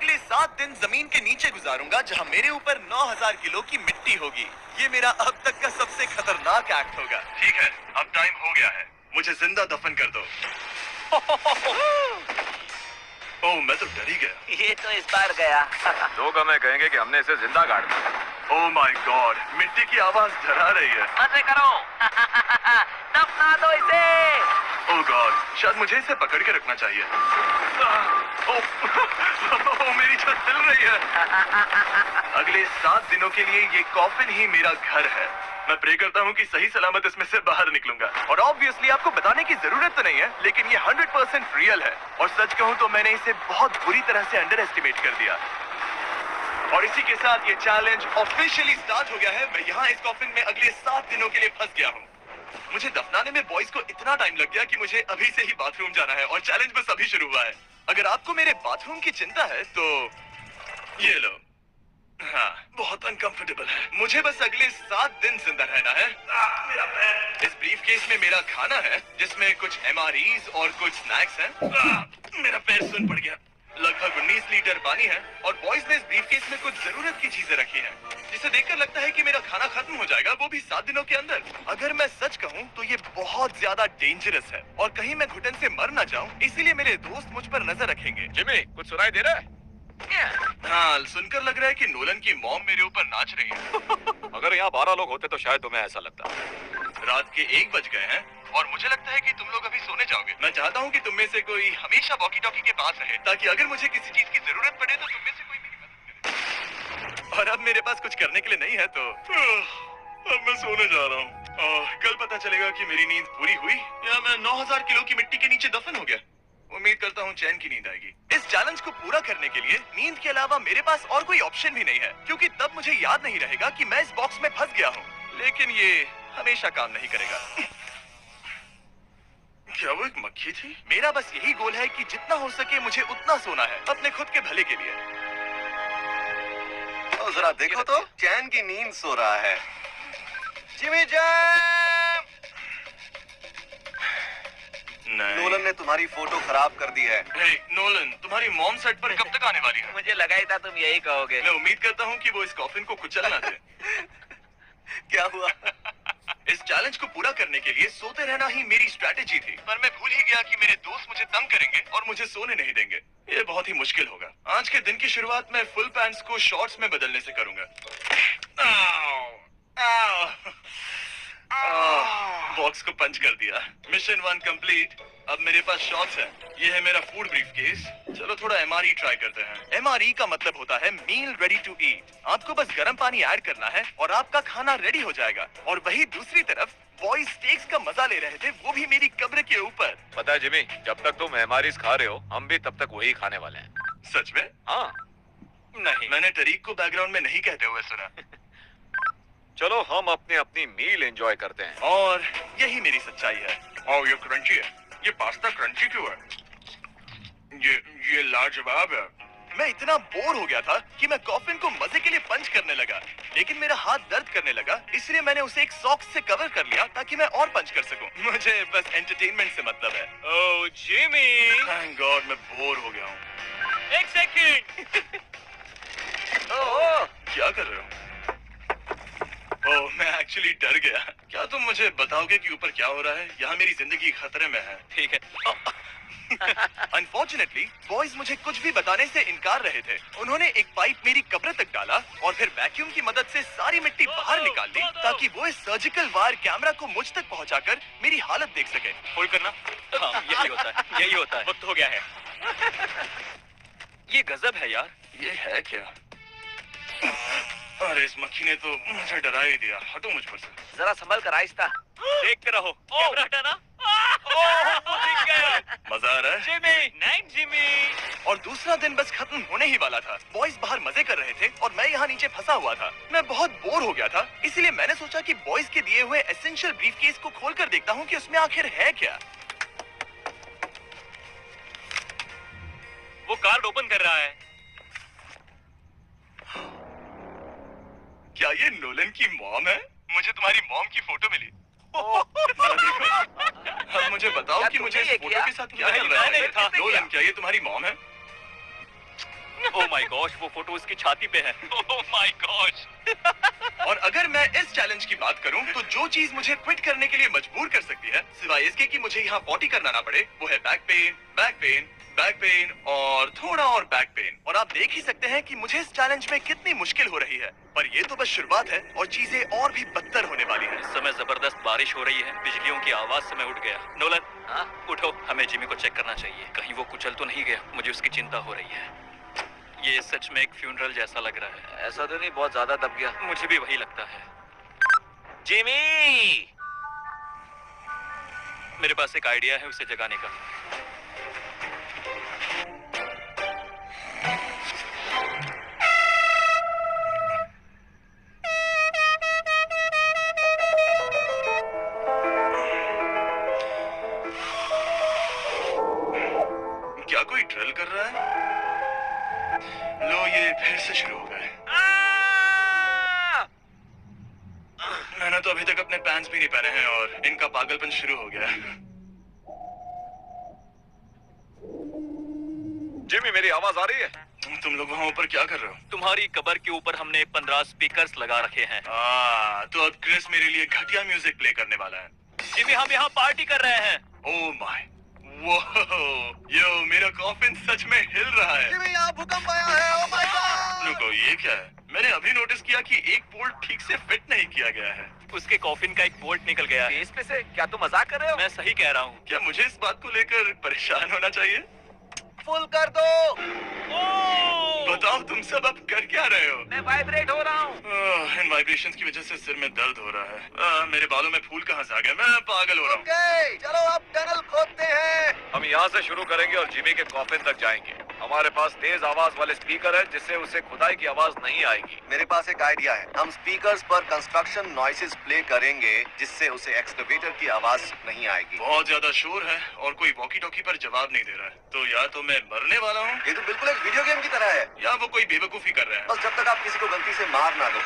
अगले 7 दिन जमीन के नीचे गुजारूंगा जहां मेरे ऊपर 9000 किलो की मिट्टी होगी। ये मेरा अब तक का सबसे खतरनाक एक्ट होगा। ठीक है, अब टाइम हो गया है, मुझे जिंदा दफन कर दो। ओह, मैं तो डर ही गया। ये तो इस बार गया। लोग हमें कहेंगे कि हमने इसे जिंदा गाड़ दिया। ओह माय गॉड, मिट्टी की आवाज डरा रही है। मजे करो। दफना दो इसे। ओह गॉड, शायद मुझे इसे पकड़ के रखना चाहिए। ओह, मेरी छत हिल रही है। अगले 7 दिनों के लिए ये कॉफिन ही मेरा घर है। मैं प्रे करता हूँ कि सही सलामत इसमें से बाहर निकलूंगा। और ऑब्वियसली आपको बताने की जरूरत तो नहीं है, लेकिन ये 100% रियल है। और सच कहूँ तो मैंने इसे बहुत बुरी तरह से अंडर एस्टिमेट कर दिया। और इसी के साथ ये चैलेंज ऑफिशियली स्टार्ट हो गया है। मैं यहाँ इस कॉफिन में अगले 7 दिनों के लिए फंस गया हूँ। मुझे दफनाने में बॉयज को इतना टाइम लग गया कि मुझे अभी से ही बाथरूम जाना है और चैलेंज बस अभी शुरू हुआ है। अगर आपको मेरे बाथरूम की चिंता है तो ये लो। हाँ, बहुत अनकंफर्टेबल है। मुझे बस अगले 7 दिन जिंदा रहना है। मेरा पैर। इस ब्रीफकेस में मेरा खाना है, जिसमें कुछ MREs और कुछ स्नैक्स हैं। मेरा पैर सुन पड़ गया। लगभग 19 लीटर पानी है और बॉयज ने इस ब्रीफकेस में कुछ जरूरत की चीजें रखी हैं, जिसे देखकर लगता है कि मेरा खाना खत्म हो जाएगा, वो भी 7 दिनों के अंदर। अगर मैं सच कहूँ तो ये बहुत ज्यादा डेंजरस है और कहीं मैं घुटन से मर ना जाऊँ, इसीलिए मेरे दोस्त मुझ पर नजर रखेंगे। जिमी, कुछ सुनाई दे रहा है? हाँ, सुनकर लग रहा है कि नोलन की मॉम मेरे ऊपर नाच रही है। अगर यहाँ 12 लोग होते तो शायद तुम्हें ऐसा लगता। रात के 1 बज गए हैं और मुझे लगता है कि तुम लोग अभी सोने जाओगे। मैं चाहता हूँ कि तुम में से कोई हमेशा वॉकी टॉकी के पास रहे, ताकि अगर मुझे किसी चीज की जरूरत पड़े तो तुम में से कोई मेरी मदद करे। और अब मेरे पास कुछ करने के लिए नहीं है तो अब मैं सोने जा रहा हूँ। कल पता चलेगा कि मेरी नींद पूरी हुई या मैं 9000 किलो की मिट्टी के नीचे दफन हो गया। उम्मीद करता हूँ चैन की नींद आएगी। इस चैलेंज को पूरा करने के लिए नींद के अलावा मेरे पास और कोई ऑप्शन भी नहीं है, क्योंकि तब मुझे याद नहीं रहेगा कि मैं इस बॉक्स में फंस गया हूँ। लेकिन ये हमेशा काम नहीं करेगा। क्या वो एक मक्खी थी? मेरा बस यही गोल है कि जितना हो सके मुझे उतना सोना है, अपने खुद के भले के लिए। तो जरा देखो तो, चैन की नींद सो रहा है। Jimmy jam! नोलन ने तुम्हारी फोटो खराब कर दी है। हे नोलन, तुम्हारी मॉम सेट पर कब तक आने वाली है? मुझे लगा ही था तुम यही कहोगे। मैं उम्मीद करता हूँ कि वो इस कॉफिन को कुचल ना दे। क्या हुआ? इस चैलेंज को पूरा करने के लिए सोते रहना ही मेरी स्ट्रैटेजी थी, पर मैं भूल ही गया कि मेरे दोस्त मुझे तंग करेंगे और मुझे सोने नहीं देंगे। ये बहुत ही मुश्किल होगा। आज के दिन की शुरुआत मैं फुल पैंट्स को शॉर्ट्स में बदलने से करूंगा। बॉक्स को पंच कर दिया। Mission 1 complete. अब मेरे पास शॉर्ट्स हैं। ये है मेरा फूड ब्रीफकेस। चलो थोड़ा MRE ट्राई करते हैं। MRE का मतलब होता है मील रेडी टू ईट। आपको बस गर्म पानी ऐड करना है और आपका खाना रेडी हो जाएगा। और वही दूसरी तरफ बॉयज स्टेक्स का मजा ले रहे थे, वो भी मेरी कब्र के ऊपर। पता है जिमी, जब तक तुम MREs खा रहे हो, हम भी तब तक वही खाने वाले हैं। सच में? हाँ। नहीं, मैंने टरीक को बैकग्राउंड में नहीं कहते हुए सुना। चलो हम अपनी अपनी मील एंजॉय करते हैं। और यही मेरी सच्चाई है। ओह, ये क्रंची है। ये पास्ता क्रंची क्यों है? ये लाजवाब है। मैं इतना बोर हो गया था कि मैं कॉफिन को मजे के लिए पंच करने लगा, लेकिन मेरा हाथ दर्द करने लगा, इसलिए मैंने उसे एक सॉक्स से कवर कर लिया ताकि मैं और पंच कर सकूं। मुझे बस एंटरटेनमेंट से मतलब है। ओह जिमी! थैंक गॉड मैं बोर हो गया हूँ। 1 सेकंड। ओह, क्या कर रहे हो? ओह, मैं एक्चुअली डर गया। क्या तुम मुझे बताओगे कि ऊपर क्या हो रहा है? यहाँ मेरी जिंदगी खतरे में है। ठीक है। अनफॉर्चुनेटली बॉयज मुझे कुछ भी बताने से इनकार रहे थे। उन्होंने एक पाइप मेरी कब्र तक डाला और फिर वैक्यूम की मदद से सारी मिट्टी बाहर निकाल ली, ताकि वो इस सर्जिकल वायर कैमरा को मुझ तक पहुंचाकर मेरी हालत देख सके। होल्ड करना। हाँ, यही होता है, यही होता है। वक्त हो गया है। ये गजब है यार। ये है क्या? अरे इस मक्खी ने तो मुझे डरा ही दिया। हटो मुझ पर से। जरा संभल कर आहिस्ता। देखते रहो। कैमरा हटाना। दिख गया। मजा आ रहा है? जिमी! Night Jimmy! और दूसरा दिन बस खत्म होने ही वाला था। बॉयज बाहर मजे कर रहे थे और मैं यहाँ नीचे फंसा हुआ था। मैं बहुत बोर हो गया था, इसलिए मैंने सोचा कि बॉयज के दिए हुए एसेंशियल ब्रीफकेस को खोलकर देखता हूँ कि उसमें आखिर है क्या। वो कार्ड ओपन कर रहा है। क्या ये नोलन की मॉम है? मुझे तुम्हारी मॉम की फोटो मिली। अब मुझे बताओ क्या कि मुझे तुमने इस ये फोटो किया? के साथ क्या चल रहा मैंने है? था। नोलन, क्या ये तुम्हारी मॉम है? ओह माय गॉश, वो फोटो उसकी छाती पे है। Oh my gosh. और अगर मैं इस चैलेंज की बात करूं तो जो चीज मुझे क्विट करने के लिए मजबूर कर सकती है, सिवाय इसके कि मुझे यहाँ पॉटी करना ना पड़े, वो है back pain, back pain, back pain और थोड़ा और बैक पेन। और आप देख ही सकते हैं कि मुझे इस चैलेंज में कितनी मुश्किल हो रही है, पर ये तो बस शुरुआत है और चीजें और भी बदतर होने वाली हैं। इस समय जबरदस्त बारिश हो रही है, बिजलियों की आवाज से मैं उठ गया। नोलन, हाँ उठो, हमें जिमी को चेक करना चाहिए, कहीं वो कुचल तो नहीं गया। मुझे उसकी चिंता हो रही है। ये सच में एक फ्यूनरल जैसा लग रहा है। ऐसा तो नहीं बहुत ज्यादा दब गया? मुझे भी वही लगता है। जिमी! मेरे पास एक आइडिया है उसे जगाने का। क्या कोई ड्रिल कर रहा है? लो, ये फिर से शुरू हो गए। मैंने तो अभी तक अपने पैंट्स भी नहीं पहने हैं और इनका पागलपन शुरू हो गया है। जिमी, मेरी आवाज आ रही है? तुम लोग वहाँ ऊपर क्या कर रहे हो? तुम्हारी कबर के ऊपर हमने 15 स्पीकर्स लगा रखे हैं। तो अब क्रिस मेरे लिए घटिया म्यूजिक प्ले करने वाला है। जिमी, हम यहाँ पार्टी कर रहे हैं। ओह माय, वो, यो, मेरा कॉफिन सच में हिल रहा है। जिमी, यहाँ भूकंप आया है। Oh my God! रुको, ये क्या है? मैंने अभी नोटिस किया कि एक बोल्ट ठीक से फिट नहीं किया गया है। उसके कॉफिन का एक बोल्ट निकल गया है। इसमें से? क्या तुम मजाक कर रहे हो? मैं सही कह रहा हूँ। क्या मुझे इस बात को लेकर परेशान होना चाहिए? फुल कर दो। बताओ तुम सब अब कर क्या रहे हो? मैं वाइब्रेट हो रहा हूँ। इन वाइब्रेशंस की वजह से सिर में दर्द हो रहा है। मेरे बालों में फूल कहाँ से आ गया? मैं पागल हो रहा हूँ। ओके, चलो अब टनल खोदते हैं। हम यहाँ से शुरू करेंगे और जिमी के कॉफिन तक जाएंगे। हमारे पास तेज आवाज वाले स्पीकर है जिससे उसे खुदाई की आवाज नहीं आएगी। मेरे पास एक आइडिया है। हम स्पीकर्स पर कंस्ट्रक्शन नॉइसेस प्ले करेंगे जिससे उसे एक्सकवेटर की आवाज नहीं आएगी। बहुत ज्यादा शोर है और कोई वॉकी टॉकी पर जवाब नहीं दे रहा है। तो या तो मैं मरने वाला हूँ ये तो बिल्कुल एक वीडियो गेम की तरह है। या वो कोई बेवकूफी कर रहा है। बस जब तक आप किसी को गलती से मार ना दो।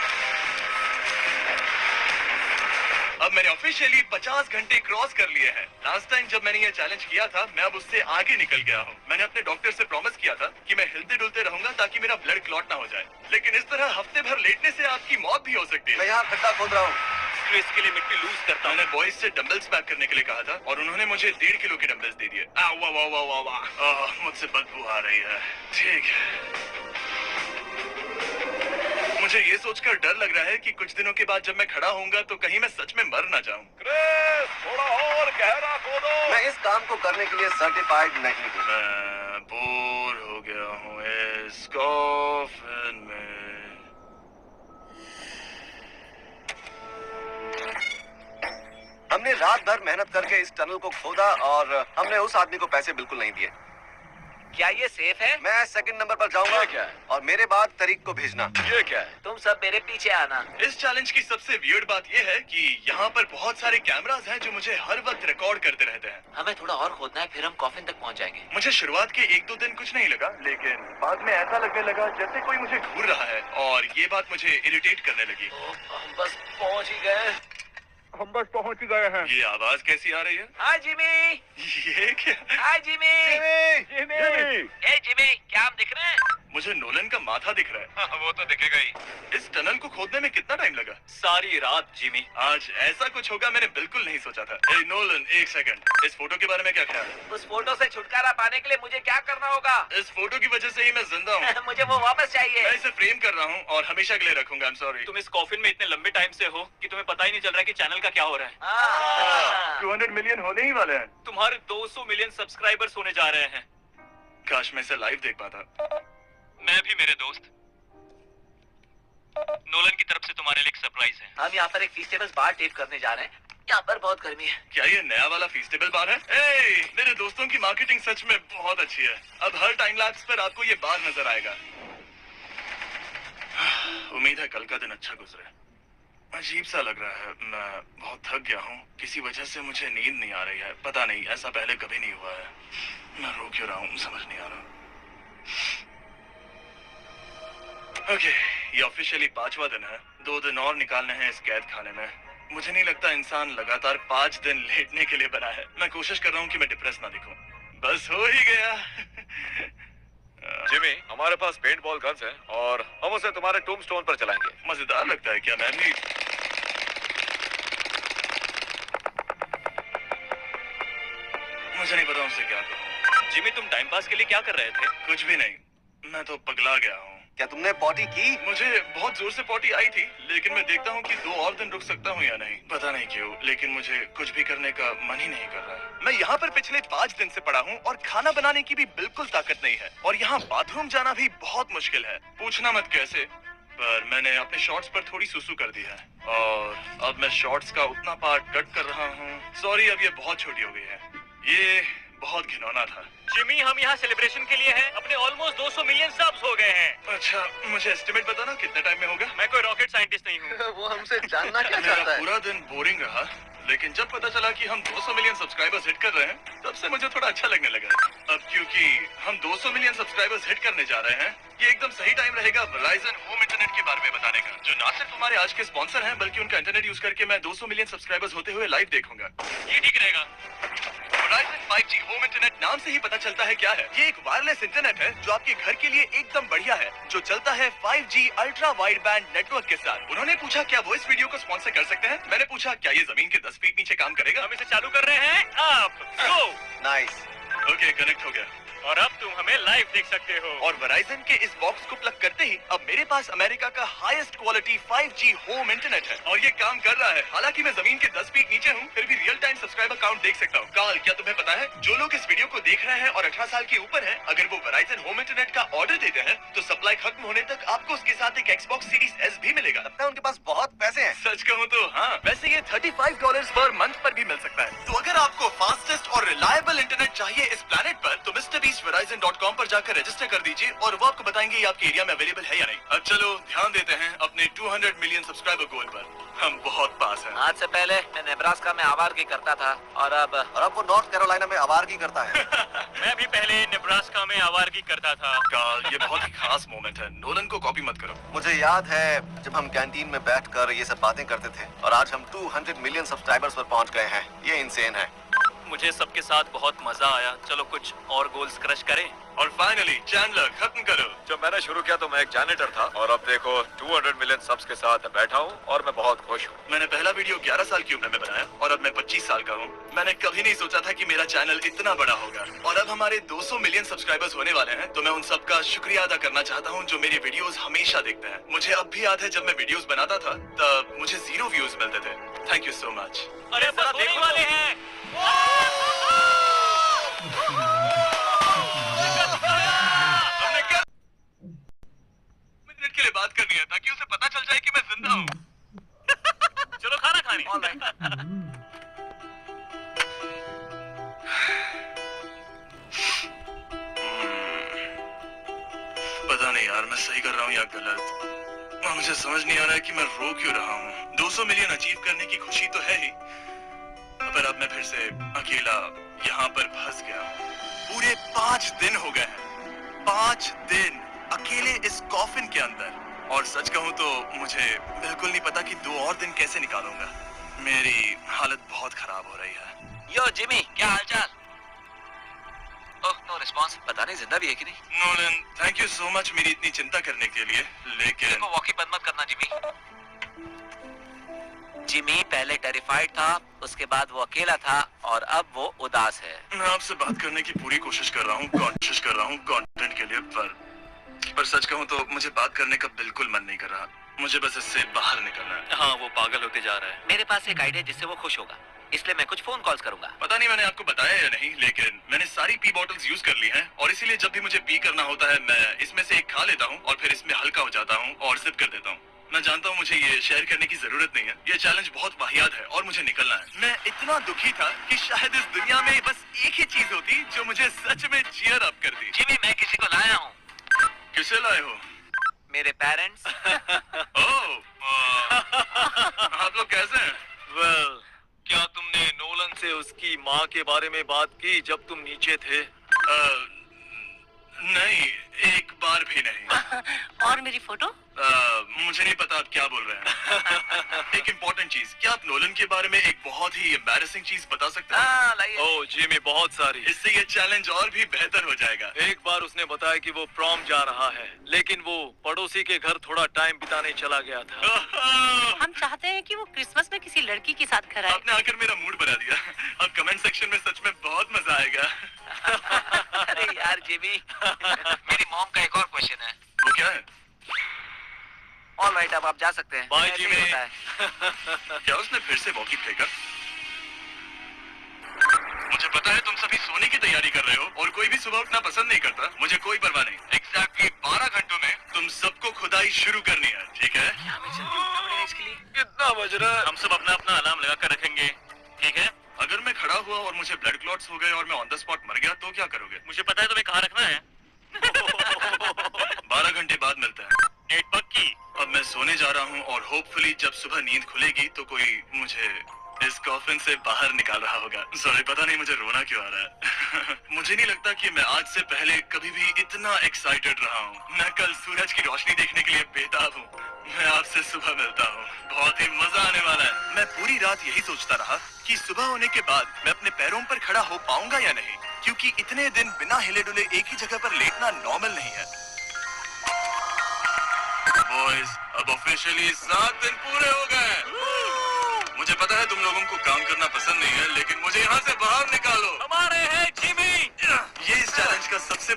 अब मैंने ऑफिशियली 50 घंटे क्रॉस कर लिए हैं। लास्ट टाइम जब मैंने ये चैलेंज किया था, मैं अब उससे आगे निकल गया हूँ। मैंने अपने डॉक्टर से प्रॉमिस किया था कि मैं हिलते डुलते रहूंगा ताकि मेरा ब्लड क्लॉट ना हो जाए। लेकिन इस तरह हफ्ते भर लेटने से आपकी मौत भी हो सकती मैं है। यहाँ खड्डा खोद रहा हूँ। स्ट्रेस के लिए मिट्टी लूज करता हूँ। मैंने बॉयज से डंबल्स पैक करने के लिए कहा था और उन्होंने मुझे 1.5 किलो के डंबल्स दे दिए। वाह वाह वाह वाह वाह, मुझसे बदबू आ रही है। ठीक है, मुझे ये सोचकर डर लग रहा है कि कुछ दिनों के बाद जब मैं खड़ा होऊंगा तो कहीं मैं सच में मर ना जाऊं। क्रिस, थोड़ा और गहरा खोदो। मैं इस काम को करने के लिए सर्टिफाइड नहीं हूँ। मैं बोर हो गया हूँ इस कॉफिन में। हमने रात भर मेहनत करके इस टनल को खोदा और हमने उस आदमी को पैसे बिल्कुल नहीं दिए। क्या ये सेफ है? मैं सेकंड नंबर पर जाऊंगा ये क्या है? और मेरे बाद तरीक को भेजना। ये क्या है? तुम सब मेरे पीछे आना। इस चैलेंज की सबसे वियर्ड बात यह है कि यहाँ पर बहुत सारे कैमरास हैं जो मुझे हर वक्त रिकॉर्ड करते रहते हैं। हमें थोड़ा और खोदना है, फिर हम कॉफिन तक पहुंच जाएंगे। मुझे शुरुआत के 1-2 दिन कुछ नहीं लगा, लेकिन बाद में ऐसा लगने लगा जैसे कोई मुझे घूर रहा है और ये बात मुझे इरिटेट करने लगी। हम बस पहुंच ही गए। हम बस पहुंच गए हैं। ये आवाज कैसी आ रही है? हाय जिमी। ये क्या? हाय जिमी। ए जिमी, क्या हम दिख रहे हैं? मुझे नोलन का माथा दिख रहा है। हाँ, वो तो दिखेगा ही। इस टनल को खोदने में कितना टाइम लगा? सारी रात जिमी। आज ऐसा कुछ होगा मैंने बिल्कुल नहीं सोचा था। ए नोलन, एक सेकंड, इस फोटो के बारे में क्या ख्याल है? उस फोटो से छुटकारा पाने के लिए मुझे क्या करना होगा? इस फोटो की वजह से ही मैं जिंदा हूँ। मुझे वो वापस मैं चाहिए। इसे फ्रेम कर रहा हूँ और हमेशा के लिए रखूंगा। I am sorry. तुम इस कॉफिन में इतने लंबे टाइम से हो कि तुम्हें पता ही नहीं चल रहा है कि चैनल का क्या हो रहा है। 200 मिलियन होने ही वाले हैं। तुम्हारे 200 मिलियन सब्सक्राइबर्स होने जा रहे हैं। काश मैं इसे लाइव देख पाता। मैं भी मेरे दोस्त। नोलन की तरफ से तुम्हारे लिए एक सरप्राइज है। हम यहाँ पर एक फीस्टेबल बार टेप करने जा रहे हैं। यहाँ पर बहुत गर्मी है। क्या ये नया वाला फीस्टेबल बार है? ए, मेरे दोस्तों की मार्केटिंग सच में बहुत अच्छी है। अब हर टाइम लैप्स पर आपको ये बार नजर आएगा। उम्मीद है कल का दिन अच्छा गुजरे। अजीब सा लग रहा है, मैं बहुत थक गया हूँ। किसी वजह से मुझे नींद नहीं आ रही है। पता नहीं, ऐसा पहले कभी नहीं हुआ है। मैं रो क्यों रहा हूँ समझ नहीं आ रहा। ओके, ये ऑफिशियली 5वां दिन है। 2 दिन और निकालने हैं इस कैद खाने में। मुझे नहीं लगता इंसान लगातार 5 दिन लेटने के लिए बना है। मैं कोशिश कर रहा हूँ कि मैं डिप्रेस ना दिखूं। बस हो ही गया। जिमी, हमारे पास पेंट बॉल गन्स हैं और हम उसे तुम्हारे टूम्बस्टोन पर चलाएंगे। मजेदार लगता है क्या? मैं भी मुझे नहीं पता उनसे क्या करूं। जिमी, तुम टाइम पास के लिए क्या कर रहे थे? कुछ भी नहीं, मैं तो पगला गया हूँ। क्या तुमने पॉटी की? मुझे बहुत जोर से पॉटी आई थी, लेकिन मैं देखता हूँ कि 2 और दिन रुक सकता हूँ या नहीं, पता नहीं क्यों, लेकिन मुझे कुछ भी करने का मन ही नहीं कर रहा है। मैं यहाँ पर पिछले 5 दिन से पड़ा हूँ और खाना बनाने की भी बिल्कुल ताकत नहीं है, और यहाँ बाथरूम जाना भी बहुत मुश्किल है। पूछना मत कैसे, पर मैंने अपने शॉर्ट्स पर थोड़ी सुसु कर दी है और अब मैं शॉर्ट्स का उतना पार्ट कट कर रहा हूँ। सॉरी, अब ये बहुत छोटी हो गई है। ये बहुत घिनौना था। जिमी, हम यहाँ सेलिब्रेशन के लिए हैं। अपने ऑलमोस्ट 200 मिलियन सब्स हो गए हैं। अच्छा, मुझे एस्टिमेट बताना कितने टाइम में होगा? मैं कोई रॉकेट साइंटिस्ट नहीं हूँ। वो हमसे जानना क्या मेरा चाहता है? पूरा दिन बोरिंग रहा, लेकिन जब पता चला कि हम 200 मिलियन सब्सक्राइबर्स हिट कर रहे हैं, तब से मुझे थोड़ा अच्छा लगने लगा। अब क्योंकि हम 200 मिलियन सब्सक्राइबर्स हिट करने जा रहे हैं, ये एकदम सही टाइम रहेगा Verizon होम इंटरनेट के बारे में बताने का, जो ना सिर्फ हमारे आज के स्पॉन्सर हैं, बल्कि उनका इंटरनेट यूज करके मैं 200 मिलियन सब्सक्राइबर्स होते हुए लाइव देखूंगा। ये ठीक रहेगा। Verizon 5G होम इंटरनेट नाम से ही पता चलता है क्या है। ये एक वायरलेस इंटरनेट है जो आपके घर के लिए एकदम बढ़िया है, जो चलता है 5G ultra wide band network के साथ। उन्होंने पूछा क्या वो इस वीडियो को स्पॉन्सर कर सकते हैं। मैंने पूछा क्या ये जमीन के 10 फीट नीचे काम करेगा। हम इसे चालू कर रहे हैं। अब गो। नाइस। ओके, कनेक्ट हो गया। और अब तुम हमें लाइव देख सकते हो। और Verizon के इस बॉक्स को प्लग करते ही अब मेरे पास अमेरिका का highest quality 5G home internet है, और ये काम कर रहा है। हालांकि मैं जमीन के 10 फीट नीचे हूँ, फिर भी रियल टाइम सब्सक्राइबर काउंट देख सकता हूँ। कार्ल, क्या तुम्हें पता है, जो लोग इस वीडियो को देख रहे हैं और 18 साल के ऊपर हैं, अगर वो Verizon होम इंटरनेट का ऑर्डर देते हैं, तो सप्लाई खत्म होने तक आपको उसके साथ एक Xbox Series S भी मिलेगा। लगता है उनके पास बहुत पैसे हैं। सच कहूँ तो हाँ, वैसे ये $35 पर मंथ पर भी मिल सकता है। तो अगर आपको फास्टेस्ट और रिलायबल इंटरनेट चाहिए इस प्लेनेट पर, तो MrBeastVerizon.com पर जाकर रजिस्टर कर दीजिए और वो आपको बताएंगे ये आपके एरिया में अवेलेबल है या नहीं। अब चलो ध्यान देते हैं अपने 200 मिलियन सब्सक्राइबर गोल पर। हम बहुत पास हैं। आज से पहले मैं नेब्रास्का में आवारगी करता था और अब वो नॉर्थ कैरोलिना में आवारगी करता है। मैं भी पहले नेब्रास्का में आवारगी करता था। कार्ल, ये बहुत ही खास मोमेंट है, नोलन को कॉपी मत करो। मुझे याद है जब हम कैंटीन में बैठकर ये सब बातें करते थे, और आज हम 200 मिलियन सब्सक्राइबर्स पर पहुंच गए हैं। ये इंसेन है। मुझे सबके साथ बहुत मजा आया। चलो कुछ और गोल्स क्रश करें। और फाइनली चैंडलर, खत्म करो। जब मैंने शुरू किया तो मैं एक जैनिटर था और अब देखो 200 मिलियन सब्स के साथ बैठा हूँ और मैं बहुत खुश हूँ। मैंने पहला वीडियो 11 साल की उम्र में बनाया और अब मैं 25 साल का हूँ। मैंने कभी नहीं सोचा था कि मेरा चैनल इतना बड़ा होगा, और अब हमारे 200 मिलियन सब्सक्राइबर्स होने वाले हैं। तो मैं उन सबका शुक्रिया अदा करना चाहता हूँ जो मेरी वीडियोस हमेशा देखते हैं। मुझे अब भी याद है जब मैं वीडियोस बनाता था तब मुझे 0 व्यूज मिलते थे। Thank you so much. अरे बस होने वाले हैं। मिनट के लिए बात करनी है ताकि उसे पता चल जाए कि मैं जिंदा हूँ। चलो खाना खाने। पता नहीं यार, मैं सही कर रहा हूँ या गलत। और मुझे समझ नहीं आ रहा है कि मैं रो क्यों रहा हूँ। 200 मिलियन अचीव करने की खुशी तो है ही, पर अब मैं फिर से अकेला यहाँ पर फंस गया हूँ। पूरे 5 दिन हो गए हैं, 5 दिन अकेले इस कॉफिन के अंदर। और सच कहूँ तो मुझे बिल्कुल नहीं पता कि 2 और दिन कैसे निकालूंगा। मेरी हालत बहुत खराब हो रही है। यो जिमी, क्या हालचाल? ओह, नो रिस्पांस। पता नहीं जिंदा भी है कि नहीं। Nolan, thank you so much मेरी इतनी चिंता करने के लिए, लेकिन देखो, वॉकी बंद मत करना जिमी। जिमी पहले टेरिफाइड था, उसके बाद वो अकेला था, और अब वो उदास है। मैं आपसे बात करने की पूरी कोशिश कर रहा हूँ कंटेंट के लिए, पर सच कहूँ तो मुझे बात करने का बिल्कुल मन नहीं कर रहा। मुझे बस इससे बाहर निकलना है। हाँ, वो पागल होते जा रहा है। मेरे पास एक आइडिया जिससे वो खुश होगा, इसलिए मैं कुछ फोन कॉल्स करूंगा। पता नहीं मैंने आपको बताया या नहीं, लेकिन मैंने सारी पी बॉटल्स यूज कर ली हैं, और इसीलिए जब भी मुझे पी करना होता है मैं इसमें से एक खा लेता हूँ और फिर इसमें हल्का हो जाता हूँ और सिप कर देता हूँ। मैं जानता हूँ मुझे ये शेयर करने की जरूरत नहीं है, ये चैलेंज बहुत वाहियात है और मुझे निकलना है। मैं इतना दुखी था कि शायद इस दुनिया में बस एक ही चीज होती जो मुझे सच में चीयर अप करती। जिमी, मैं किसी को लाया हूँ। किसे लाए हो? मेरे पेरेंट्स। आप लोग कैसे हैं? वेल, क्या तुमने नोलन से उसकी माँ के बारे में बात की जब तुम नीचे थे? नहीं, एक बार भी नहीं। और मेरी फोटो? मुझे नहीं पता आप क्या बोल रहे हैं। एक इम्पोर्टेंट चीज, क्या आप नोलन के बारे में एक बहुत ही एम्बैरेसिंग चीज बता सकते हैं? हाँ लाइए। ओह जिमी, बहुत सारी। इससे ये चैलेंज और भी बेहतर हो जाएगा। एक बार उसने बताया कि वो प्रॉम जा रहा है, लेकिन वो पड़ोसी के घर थोड़ा टाइम बिताने चला गया था। हम चाहते हैं कि वो क्रिसमस में किसी लड़की के साथ घर आए। आपने आकर मेरा मूड बना दिया। अब कमेंट सेक्शन में सच में बहुत मजा आएगा। अरे यार जिमी, मेरी मॉम का एक और क्वेश्चन है। वो क्या है? ऑल राइट, अब आप जा सकते हैं। बाय ऐसे ही जिमी। होता है। क्या उसने फिर से वॉकी फेंका? मुझे पता है तुम सभी सोने की तैयारी कर रहे हो और कोई भी सुबह उठना पसंद नहीं करता। मुझे कोई परवाह नहीं। एग्जैक्टली 12 घंटों में तुम सबको खुदाई शुरू करनी है, ठीक है? हमें जल्दी उठना पड़ेगा इसके लिए। कितना बज रहा है? हम सब अपना अपना अलार्म लगा कर रखेंगे, ठीक है? अगर मैं खड़ा हुआ और मुझे ब्लड क्लॉट्स हो गए और मैं ऑन द स्पॉट मर गया तो क्या करोगे? मुझे पता है तुम्हें कहाँ रखना है। 12 घंटे बाद मिलते हैं। डेट पक्की। अब मैं सोने जा रहा हूँ और होपफुली जब सुबह नींद खुलेगी तो कोई मुझे इस कॉफिन से बाहर निकाल रहा होगा। सॉरी, पता नहीं मुझे रोना क्यों आ रहा है। मुझे नहीं लगता कि मैं आज से पहले कभी भी इतना एक्साइटेड रहा हूँ। मैं कल सूरज की रोशनी देखने के लिए बेताब हूँ। मैं आपसे सुबह मिलता हूँ, बहुत ही मजा आने वाला है। मैं पूरी रात यही सोचता रहा कि सुबह होने के बाद मैं अपने पैरों पर खड़ा हो पाऊंगा या नहीं, क्योंकि इतने दिन बिना हिले डुले एक ही जगह पर लेटना नॉर्मल नहीं है। बॉयज, अब ऑफिशियली 7 दिन पूरे हो गए। मुझे पता है तुम लोगों को काम करना पसंद नहीं है, लेकिन मुझे यहाँ से बाहर निकालो। हमारे हैं जिमी। ये इस चैलेंज का सबसे